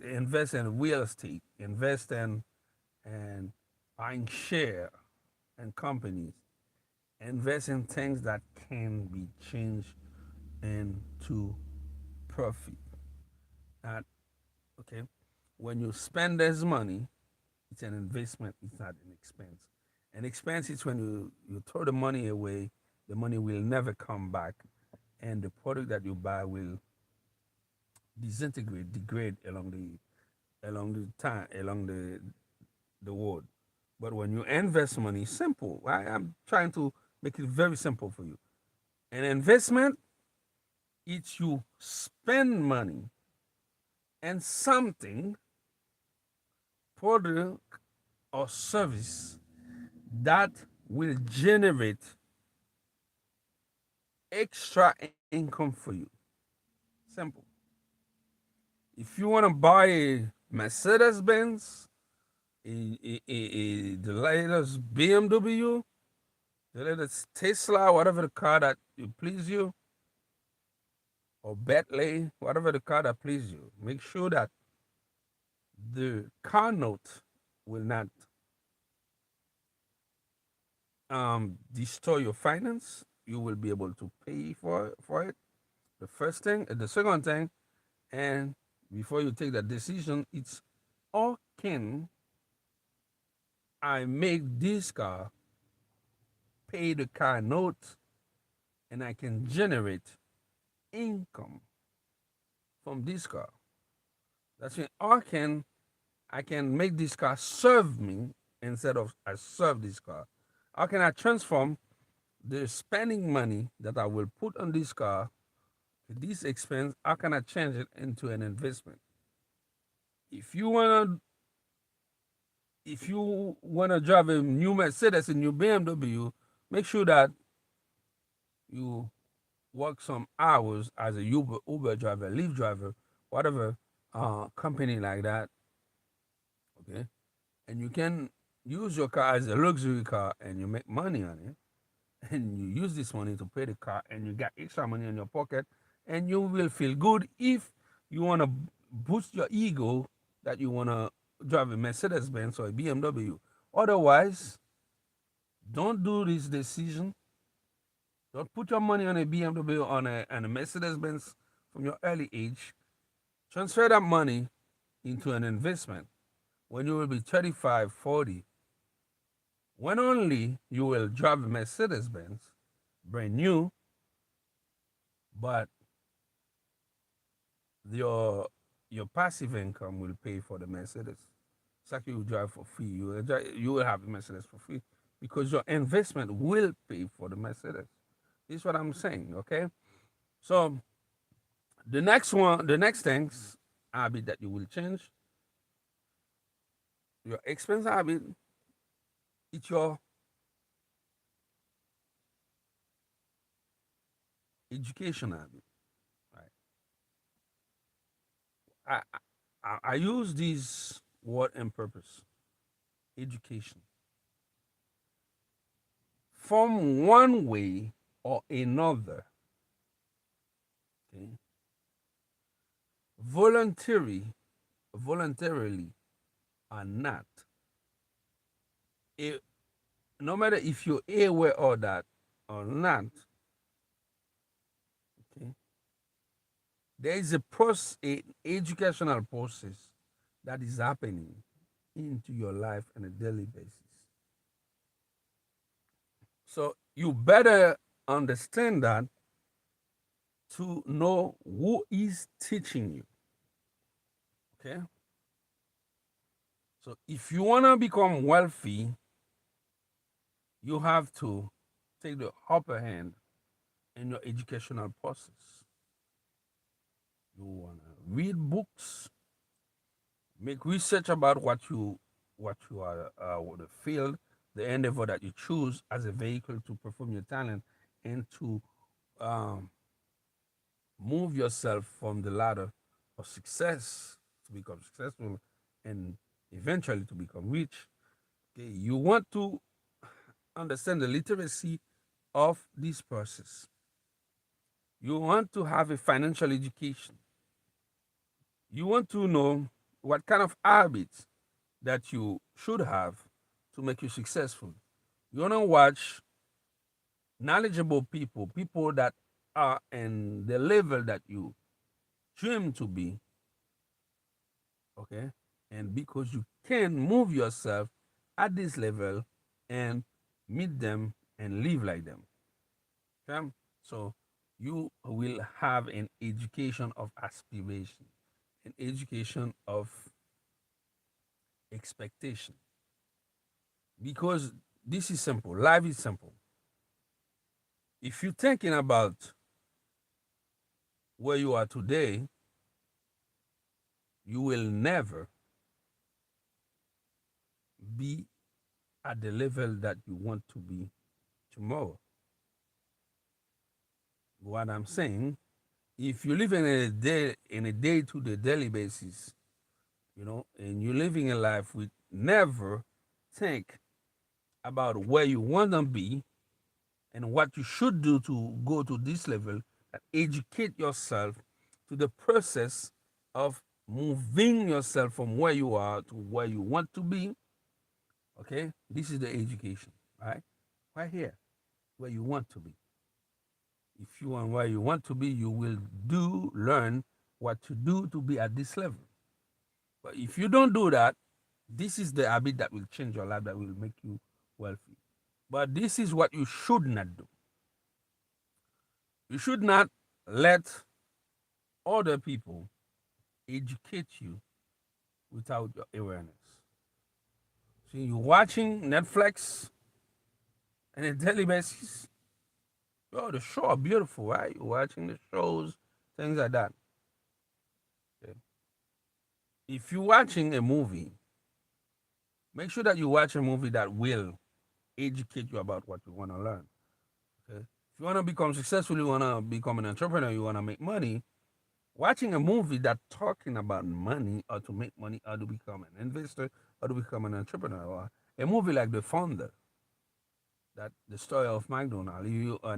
invest in real estate, invest in and buying share and companies, invest in things that can be changed into profit. Not okay. When you spend this money, it's an investment. It's not an expense. An expense is when you throw the money away. The money will never come back, and the product that you buy will disintegrate, degrade along the time, along the road. But when you invest money, simple. I'm trying to make it very simple for you. An investment is you spend money and something, product or service that will generate extra income for you. Simple. If you want to buy a Mercedes Benz, the latest BMW, the latest Tesla, whatever the car that please you, or Bentley, whatever the car that please you, make sure that the car note will not destroy your finance. You will be able to pay for it. The first thing, the second thing, and before you take that decision, it's how can I make this car pay the car note and I can generate income from this car. That's when how can I can make this car serve me instead of I serve this car? How can I transform the spending money that I will put on this car, this expense, how can I change it into an investment? If you wanna if you wanna drive a new Mercedes, a new BMW, make sure that you work some hours as a Uber driver, Lyft driver, whatever company like that. Okay, and you can use your car as a luxury car, and you make money on it, and you use this money to pay the car, and you got extra money in your pocket, and you will feel good if you want to boost your ego that you want to drive a Mercedes Benz or a BMW. Otherwise, don't do this decision. Don't put your money on a BMW or on a Mercedes Benz from your early age. Transfer that money into an investment when you will be 35, 40, when only you will drive a Mercedes Benz, brand new, but your your passive income will pay for the Mercedes. It's like you drive for free. You will have a Mercedes for free because your investment will pay for the Mercedes. This is what I'm saying, okay? So the next things habit that you will change, your expense habit, it's your education habit, right? I I use this word on purpose. Education. From one way or another, okay, voluntary, voluntarily or not, it, no matter if you're aware of that or not, okay, there is a process, an educational process that is happening into your life on a daily basis. So you better understand that to know who is teaching you. Okay. So if you want to become wealthy, you have to take the upper hand in your educational process. You want to read books, make research about what you are the field, the endeavor that you choose as a vehicle to perform your talent and to um, move yourself from the ladder of success to become successful and eventually to become rich. Okay, you want to understand the literacy of this process. You want to have a financial education. You want to know what kind of habits that you should have to make you successful. You want to watch knowledgeable people, people that are in the level that you dream to be, okay? And because you can move yourself at this level and meet them and live like them. Okay? So you will have an education of aspiration, an education of expectation. Because this is simple, life is simple. If you're thinking about where you are today, you will never be at the level that you want to be tomorrow. What I'm saying, if you live in a day to day daily basis, and you're living a life with never think about where you want to be and what you should do to go to this level, and educate yourself to the process of moving yourself from where you are to where you want to be. Okay, this is the education, right? Right here, where you want to be. If you want where you want to be, you will learn what to do to be at this level. But if you don't do that, this is the habit that will change your life, that will make you wealthy. But this is what you should not do. You should not let other people educate you without your awareness. See, you're watching Netflix on a daily basis. Oh, the show are beautiful, right? You're watching the shows, things like that. Okay. If you're watching a movie, make sure that you watch a movie that will educate you about what you want to learn. Okay. If you want to become successful, you want to become an entrepreneur, you want to make money, watching a movie that talking about money or to make money or to become an investor or to become an entrepreneur, or a movie like The Founder, that the story of McDonald,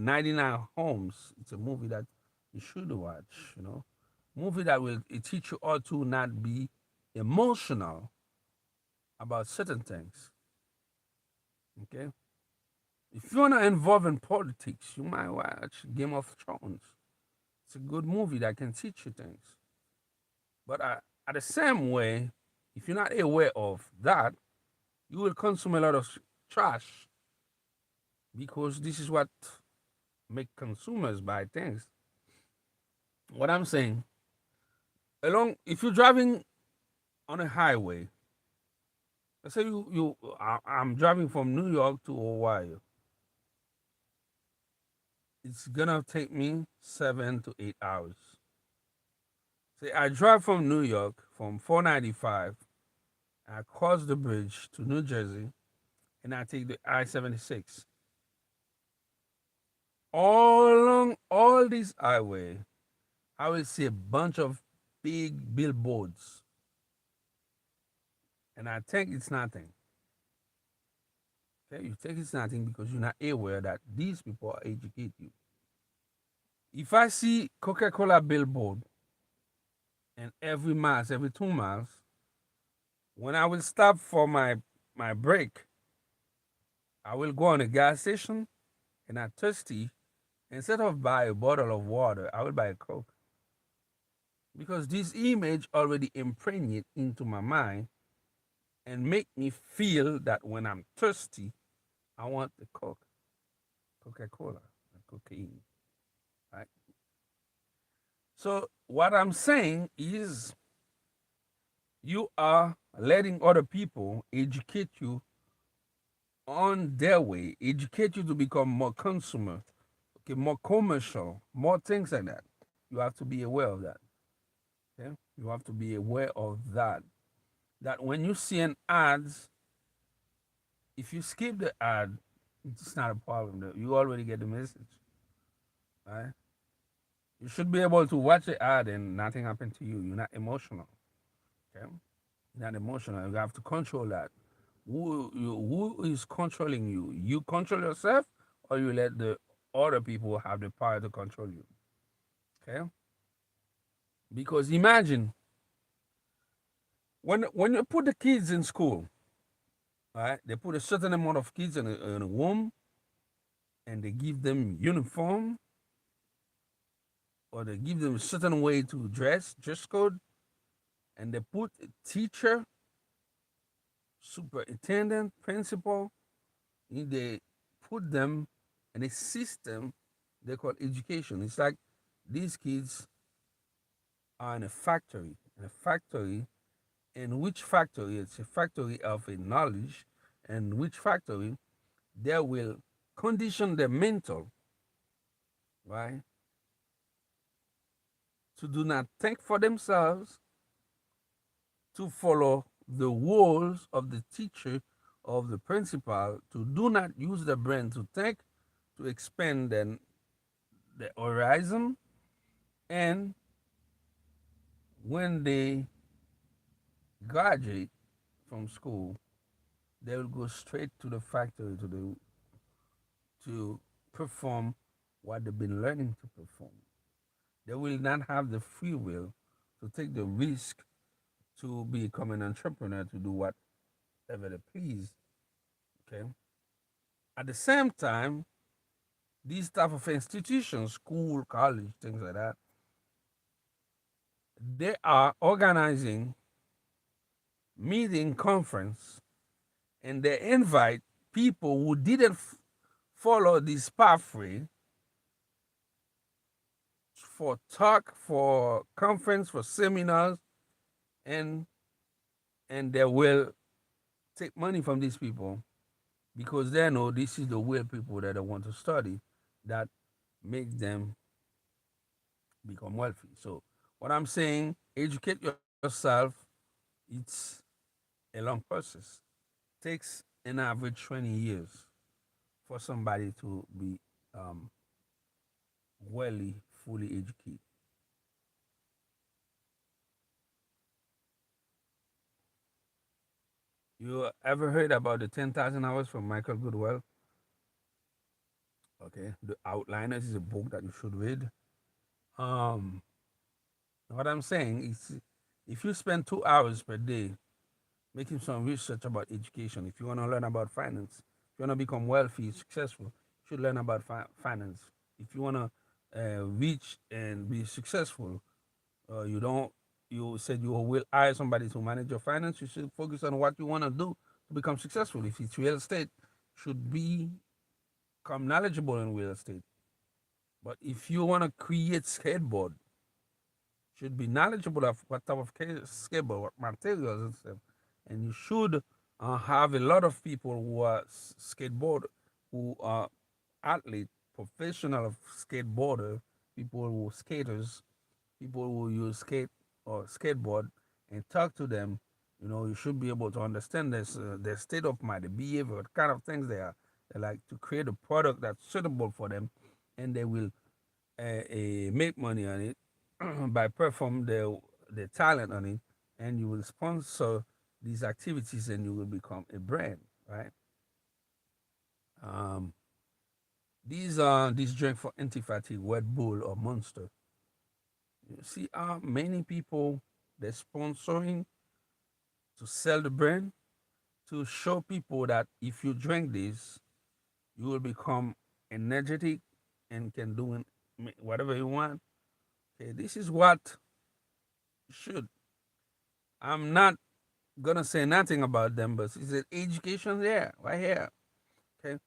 99 Homes, it's a movie that you should watch, movie that will teach you how to not be emotional about certain things. Okay. If you want to involve in politics, you might watch Game of Thrones. It's a good movie that can teach you things. But at the same way, if you're not aware of that, you will consume a lot of trash, because this is what make consumers buy things. What I'm saying, if you're driving on a highway, let's say I'm driving from New York to Ohio. It's gonna take me 7 to 8 hours. Say I drive from New York from 495, I cross the bridge to New Jersey, and I take the I-76. All along all this highway, I will see a bunch of big billboards, and I think it's nothing. Okay, you think it's nothing because you're not aware that these people educate you. If I see Coca-Cola billboard and every miles, every 2 miles, when I will stop for my break, I will go on a gas station and I'm thirsty. Instead of buy a bottle of water, I will buy a Coke. Because this image already impregnated into my mind and make me feel that when I'm thirsty, I want the Coke, Coca-Cola, cocaine, right? So what I'm saying is you are letting other people educate you on their way, educate you to become more consumer, okay, more commercial, more things like that. You have to be aware of that. Okay? You have to be aware of that. That when you see an ads, if you skip the ad, it's not a problem. You already get the message. Right? You should be able to watch the ad and nothing happened to you. You're not emotional. Okay? You're not emotional. You have to control that. Who is controlling you? You control yourself, or you let the other people have the power to control you. Okay? Because imagine when you put the kids in school, right? They put a certain amount of kids in a room, and they give them uniform, or they give them a certain way to dress code, and they put a teacher, superintendent, principal, and they put them in a system they call education. It's like these kids are in a factory. In a factory, in which factory? It's a factory of a knowledge, and which factory they will condition their mental, right, to do not think for themselves, to follow the rules of the teacher, of the principal, to do not use the brain to think, to expand the horizon, and when they graduate from school, they will go straight to the factory to perform what they've been learning to perform. They will not have the free will to take the risk to become an entrepreneur, to do whatever they please. Okay. At the same time, these type of institutions, school, college, things like that, they are organizing meeting conference, and they invite people who didn't follow this pathway for talk, for conference, for seminars, and and they will take money from these people because they know this is the real people that they want to study that makes them become wealthy. So what I'm saying, educate yourself. It's a long process. Takes an average 20 years for somebody to be um, really fully educated. You ever heard about the 10,000 hours from Michael Goodwell? Okay, The Outliners is a book that you should read. Um, what I'm saying is, if you spend 2 hours per day making some research about education, if you want to learn about finance, if you want to become wealthy, successful, you should learn about finance. If you want to reach and be successful, you don't. You said you will hire somebody to manage your finance. You should focus on what you want to do to become successful. If it's real estate, should become knowledgeable in real estate. But if you want to create skateboard, should be knowledgeable of what type of skateboard, what materials and stuff. And you should have a lot of people who are skateboard, who are athlete, professional skateboarder, people who skaters, people who use skate or skateboard, and talk to them. You know, you should be able to understand this, their state of mind, the behavior, what kind of things they are. They like to create a product that's suitable for them, and they will make money on it by perform their talent on it, and you will sponsor these activities, and you will become a brand, right? Um, these drink for anti-fatigue, Red Bull or Monster. You see how many people they're sponsoring to sell the brand to show people that if you drink this, you will become energetic and can do whatever you want. Okay, this is what you should. I'm not gonna say nothing about them, but it's an education there, right here. Okay,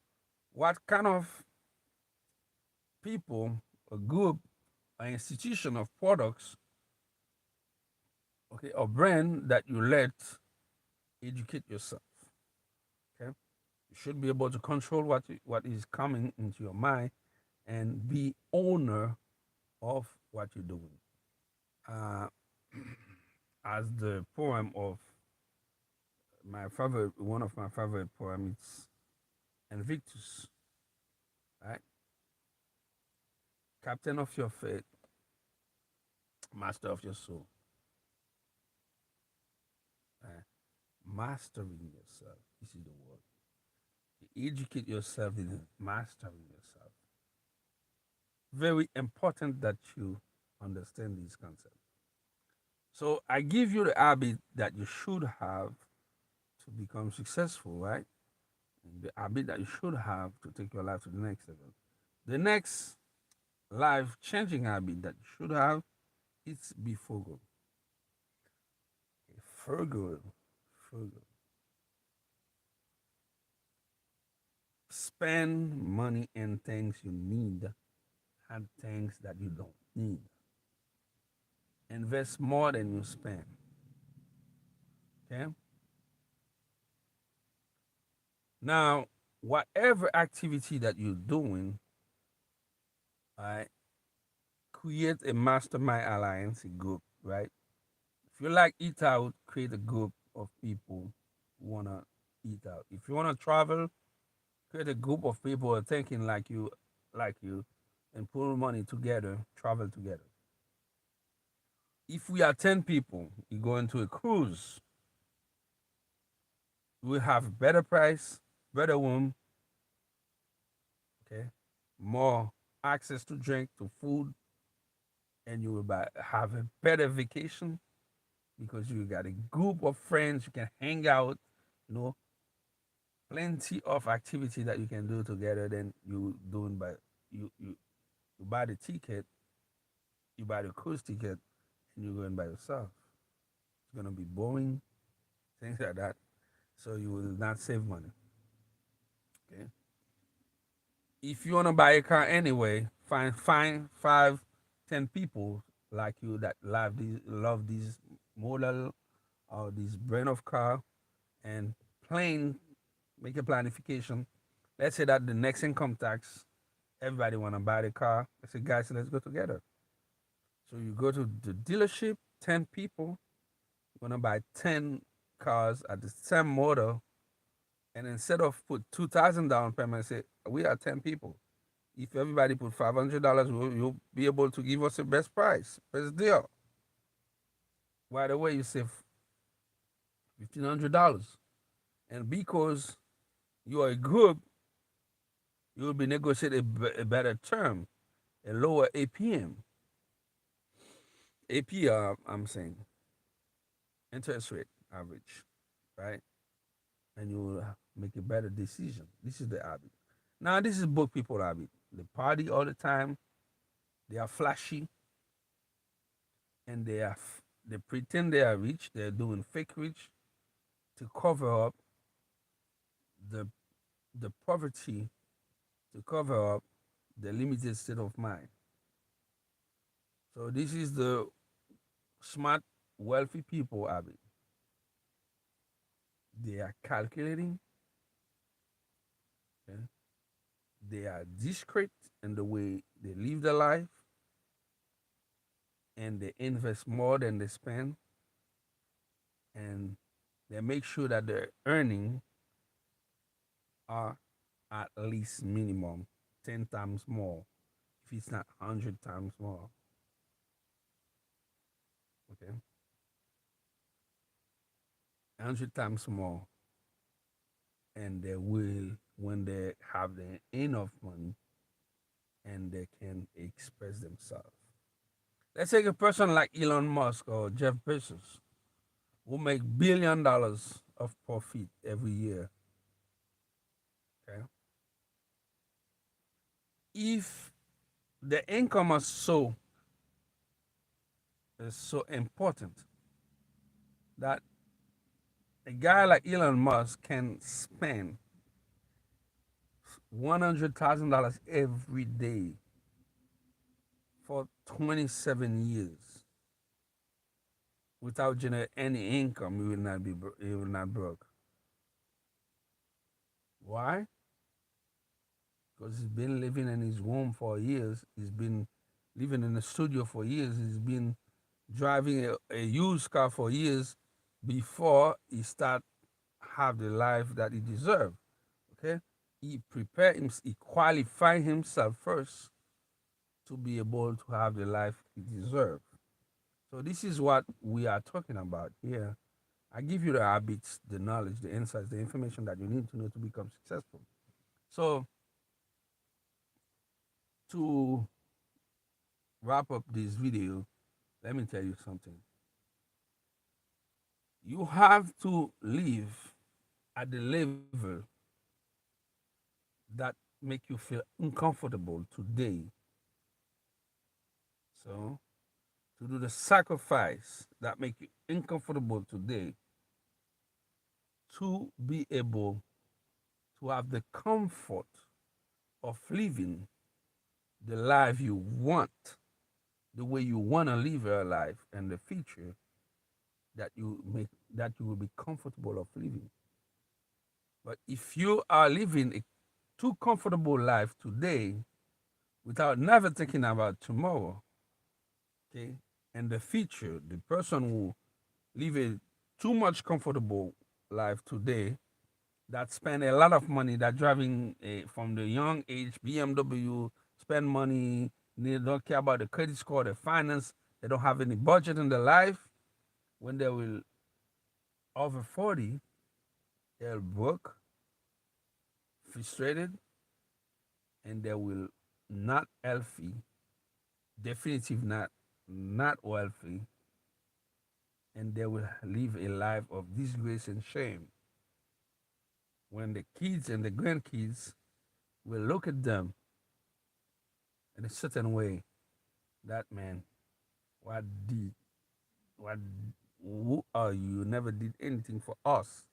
what kind of people, a group, an institution of products, okay, or brand that you let educate yourself. Okay, you should be able to control what is coming into your mind and be owner of what you're doing. Uh, as the poem of my favorite, one of my favorite poems, it's Invictus, right? Captain of your fate, master of your soul. Right? Mastering yourself. This is the word. Educate yourself in mastering yourself. Very important that you understand these concepts. So I give you the habit that you should have to become successful, right? And the habit that you should have to take your life to the next level. The next life changing habit that you should have is be frugal. Okay, frugal, frugal. Spend money in things you need and things that you don't need. Invest more than you spend. Okay. Now, whatever activity that you're doing, right, create a mastermind alliance, a group, right? If you like eat out, create a group of people who wanna eat out. If you wanna travel, create a group of people who are thinking like you, and pull money together, travel together. If we are 10 people, you go into a cruise, we have better price, better room, okay, more access to drink, to food, and you will have a better vacation because you got a group of friends you can hang out, you know, plenty of activity that you can do together than you doing by you you buy the ticket, you buy the cruise ticket, and you're going by yourself. It's gonna be boring, things like that. So you will not save money. Okay. If you wanna buy a car anyway, find 5, 10 people like you that love these model or this brand of car and plan, make a planification. Let's say that the next income tax, everybody want to buy the car. I say, guys, let's go together. So you go to the dealership, 10 people, you're going to buy 10 cars at the same model. And instead of put 2,000 down payment, say, we are 10 people. If everybody put $500, you'll be able to give us the best price, best deal. Right away, you save $1,500. And because you are a group, you will be negotiating a better term, a lower APM. APR, I'm saying, interest rate average, right? And you will make a better decision. This is the habit. Now, this is both people habit. They party all the time. They are flashy, and they pretend they are rich. They're doing fake rich to cover up the the poverty, to cover up the limited state of mind. So this is the smart, wealthy people habit. They are calculating. Okay? They are discreet in the way they live their life, and they invest more than they spend, and they make sure that their earning are at least minimum 10 times more, if it's not 100 times more. Okay, 100 times more, and they will, when they have the enough money and they can express themselves. Let's take a person like Elon Musk or Jeff Bezos, who make $1 billion of profit every year. Okay, if the income is so important that a guy like Elon Musk can spend $100,000 every day for 27 years without generating any income, he will not broke. Why? Because he's been living in his home for years. He's been living in the studio for years. He's been driving a used car for years before he start have the life that he deserves. Okay, he qualified himself first to be able to have the life he deserves. So this is what we are talking about here. I give you the habits, the knowledge, the insights, the information that you need to know to become successful. So to wrap up this video, let me tell you something. You have to live at the level that make you feel uncomfortable today. So to do the sacrifice that make you uncomfortable today to be able to have the comfort of living the life you want, the way you want to live your life and the future that you will be comfortable of living. But if you are living a too comfortable life today without never thinking about tomorrow, okay, and the future, the person who live a too much comfortable life today that spend a lot of money, that driving from the young age BMW, spend money, they don't care about the credit score, the finance, they don't have any budget in their life. When they will over 40, they'll work frustrated, and they will not healthy, definitive not wealthy, and they will live a life of disgrace and shame. When the kids and the grandkids will look at them in a certain way, that man, what did what who are you? You never did anything for us.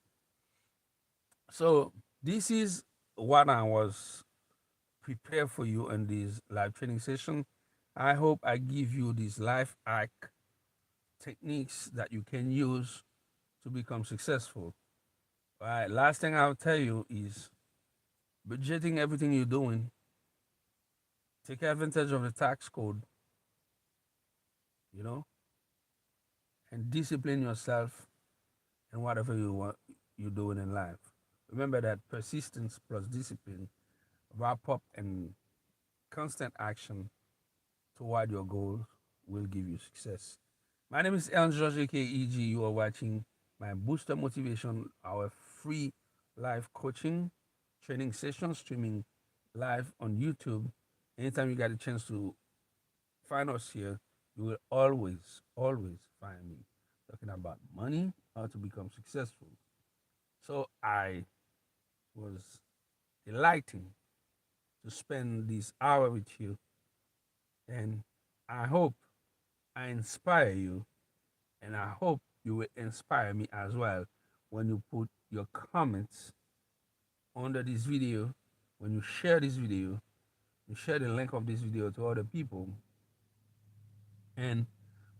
So this is what I was prepared for you in this live training session. I hope I give you these life hack techniques that you can use to become successful. All right. Last thing I'll tell you is budgeting everything you're doing. Take advantage of the tax code, you know, and discipline yourself in whatever you're doing in life. Remember that persistence plus discipline wrap up and constant action toward your goals will give you success. My name is Ellen George KEG. You are watching my Booster Motivation, our free live coaching training session streaming live on YouTube. Anytime you got a chance to find us here, you will always find me talking about money, how to become successful. So I was delighting to spend this hour with you, and I hope I inspire you, and I hope you will inspire me as well when you put your comments under this video, when you share this video, you share the link of this video to other people, and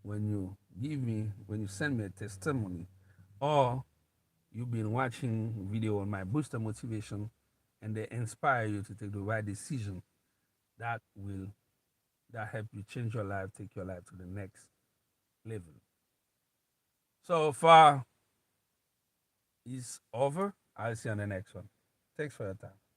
when you send me a testimony, or you've been watching video on my booster motivation and they inspire you to take the right decision, that will that help you change your life, take your life to the next level. So far is over. I'll see you on the next one. Thanks for your time.